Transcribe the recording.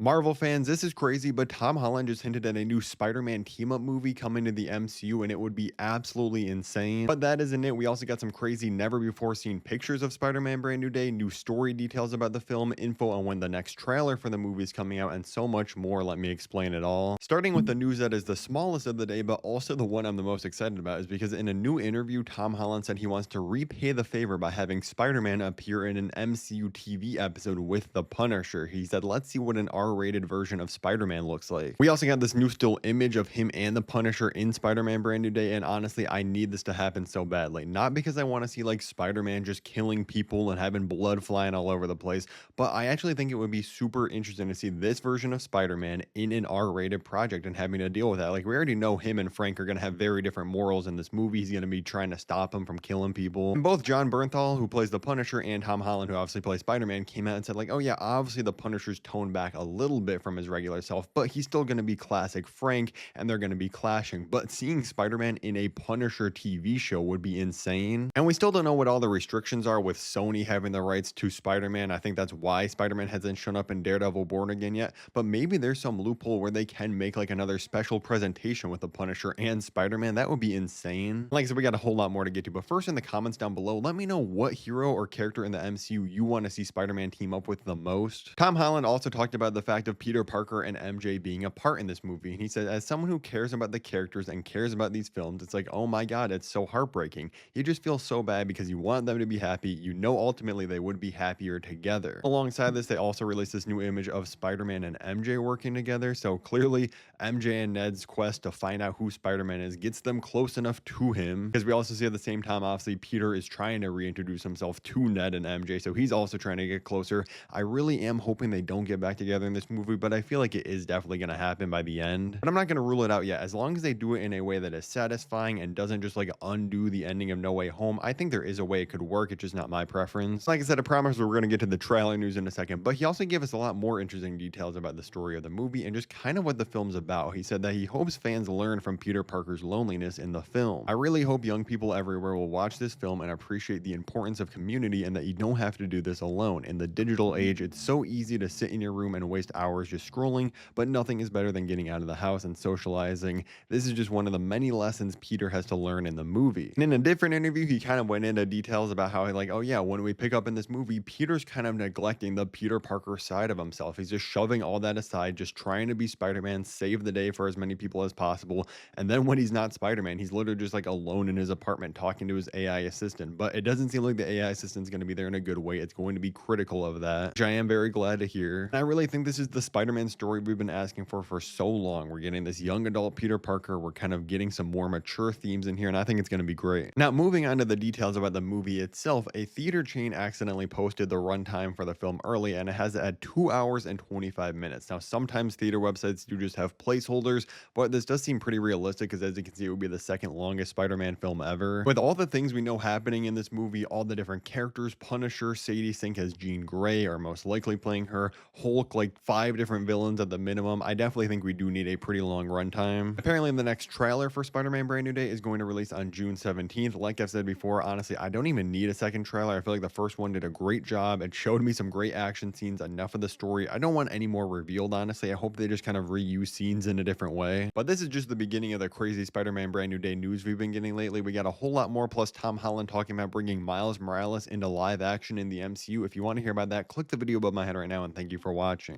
Marvel fans, this is crazy, but Tom Holland just hinted at a new Spider-Man team-up movie coming to the MCU, and it would be absolutely insane. But that isn't it. We also got some crazy, never-before-seen pictures of Spider-Man Brand New Day, new story details about the film, info on when the next trailer for the movie is coming out, and so much more. Let me explain it all. Starting with the news that is the smallest of the day, but also the one I'm the most excited about, is because in a new interview, Tom Holland said he wants to repay the favor by having Spider-Man appear in an MCU TV episode with the Punisher. He said, let's see what an R-rated version of Spider-Man looks like. We also got this new still image of him and the Punisher in Spider-Man Brand New Day, and honestly, I need this to happen so badly. Not because I want to see like Spider-Man just killing people and having blood flying all over the place, but I actually think it would be super interesting to see this version of Spider-Man in an R-rated project and having to deal with that. Like, we already know him and Frank are going to have very different morals in this movie. He's going to be trying to stop him from killing people. And both John Bernthal, who plays the Punisher, and Tom Holland, who obviously plays Spider-Man, came out and said like, oh yeah, obviously the Punisher's toned back a little bit from his regular self, but he's still going to be classic Frank, and they're going to be clashing. But seeing Spider-Man in a Punisher TV show would be insane. And we still don't know what all the restrictions are with Sony having the rights to Spider-Man. I think that's why Spider-Man hasn't shown up in Daredevil Born Again yet, but maybe there's some loophole where they can make like another special presentation with the Punisher and Spider-Man. That would be insane. Like I said, we got a whole lot more to get to, but first, in the comments down below, let me know what hero or character in the MCU you want to see Spider-Man team up with the most. Tom Holland also talked about the fact of Peter Parker and MJ being a part in this movie, and he said, as someone who cares about the characters and cares about these films, it's like, oh my god, it's so heartbreaking. You just feel so bad because you want them to be happy. You know ultimately they would be happier together. Alongside this, they also released this new image of Spider-Man and MJ working together, so clearly MJ and Ned's quest to find out who Spider-Man is gets them close enough to him, because we also see at the same time, obviously, Peter is trying to reintroduce himself to Ned and MJ, so he's also trying to get closer. I really am hoping they don't get back together in this movie, but I feel like it is definitely going to happen by the end. But I'm not going to rule it out yet. As long as they do it in a way that is satisfying and doesn't just like undo the ending of No Way Home, I think there is a way it could work. It's just not my preference. Like I said, I promise we're going to get to the trailer news in a second, but he also gave us a lot more interesting details about the story of the movie and just kind of what the film's about. He said that he hopes fans learn from Peter Parker's loneliness in the film. I really hope young people everywhere will watch this film and appreciate the importance of community and that you don't have to do this alone. In the digital age, it's so easy to sit in your room and waste hours just scrolling, but nothing is better than getting out of the house and socializing. This is just one of the many lessons Peter has to learn in the movie. And in a different interview, he kind of went into details about how, like, oh yeah, when we pick up in this movie, Peter's kind of neglecting the Peter Parker side of himself. He's just shoving all that aside, just trying to be Spider-Man, save the day for as many people as possible. And then when he's not Spider-Man, he's literally just like alone in his apartment talking to his AI assistant. But it doesn't seem like the AI assistant's going to be there in a good way. It's going to be critical of that, which I am very glad to hear. And I really think this is the Spider-Man story we've been asking for so long. We're getting this young adult Peter Parker. We're kind of getting some more mature themes in here, and I think it's going to be great. Now, moving on to the details about the movie itself, a theater chain accidentally posted the runtime for the film early, and it has it at 2 hours and 25 minutes. Now, sometimes theater websites do just have placeholders, but this does seem pretty realistic because, as you can see, it would be the second longest Spider-Man film ever. With all the things we know happening in this movie, all the different characters, Punisher, Sadie Sink as Jean Grey are most likely playing her, Hulk, like 5 different villains at the minimum, I definitely think we do need a pretty long runtime. Apparently, the next trailer for Spider-Man Brand New Day is going to release on June 17th. Like I've said before, honestly, I don't even need a second trailer. I feel like the first one did a great job. It showed me some great action scenes, enough of the story. I don't want any more revealed, honestly. I hope they just kind of reuse scenes in a different way. But this is just the beginning of the crazy Spider-Man Brand New Day news we've been getting lately. We got a whole lot more, plus Tom Holland talking about bringing Miles Morales into live action in the MCU. If you want to hear about that, click the video above my head right now, and thank you for watching.